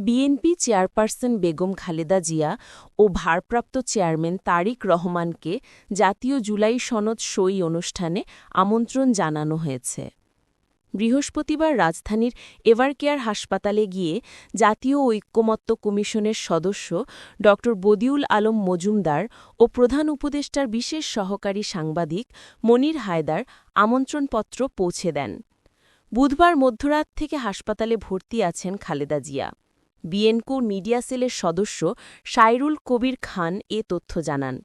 BNP chairperson Begum Khaleda Zia ও ভারপ্রাপ্ত chairman তারিক রহমানকে জাতীয় জুলাই সনদ সই অনুষ্ঠানে আমন্ত্রণ জানানো হয়েছে। বৃহস্পতিবার রাজধানীর এভারকেয়ার হাসপাতালে গিয়ে জাতীয় ঐকমত্য কমিশনের সদস্য ড বদিউল আলম মজুমদার ও প্রধান উপদেষ্টার বিশেষ সহকারী সাংবাদিক মনির হায়দার আমন্ত্রণপত্র পৌঁছে দেন। বুধবার মধ্যরাত থেকে হাসপাতালে ভর্তি আছেন খালেদা জিয়া। বিএনকো মিডিয়া সেলের সদস্য সাইরুল কবির খান এ তথ্য জানান।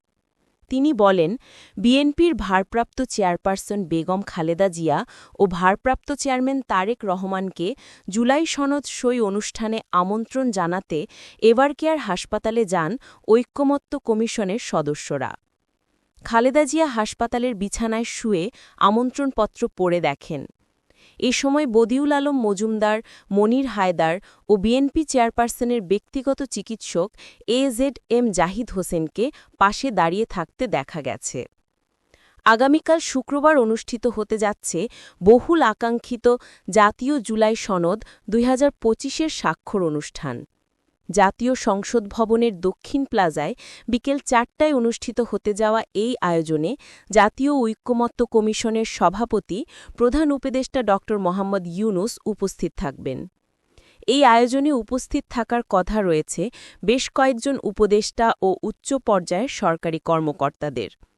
তিনি বলেন, বিএনপির ভারপ্রাপ্ত চেয়ারপারসন বেগম খালেদা জিয়া ও ভারপ্রাপ্ত চেয়ারম্যান তারেক রহমানকে জুলাই সনদ সই অনুষ্ঠানে আমন্ত্রণ জানাতে এভারকেয়ার হাসপাতালে যান ঐকমত্য কমিশনের সদস্যরা। খালেদা জিয়া হাসপাতালের বিছানায় শুয়ে আমন্ত্রণপত্র পড়ে দেখেন। এ সময় বদিউল আলম মজুমদার, মনির হায়দার ও বিএনপি চেয়ারপারসনের ব্যক্তিগত চিকিৎসক এজেড জাহিদ হোসেনকে পাশে দাঁড়িয়ে থাকতে দেখা গেছে। আগামীকাল শুক্রবার অনুষ্ঠিত হতে যাচ্ছে বহুল আকাঙ্ক্ষিত জাতীয় জুলাই সনদ ২০২৫-এর স্বাক্ষর অনুষ্ঠান। জাতীয় সংসদ ভবনের দক্ষিণ প্লাজায় বিকেল ৪টায় অনুষ্ঠিত হতে যাওয়া এই আয়োজনে জাতীয় ঐকমত্য কমিশনের সভাপতি প্রধান উপদেষ্টা ড মোহাম্মদ ইউনুস উপস্থিত থাকবেন। এই আয়োজনে উপস্থিত থাকার কথা রয়েছে বেশ কয়েকজন উপদেষ্টা ও উচ্চ পর্যায়ের সরকারি কর্মকর্তাদের।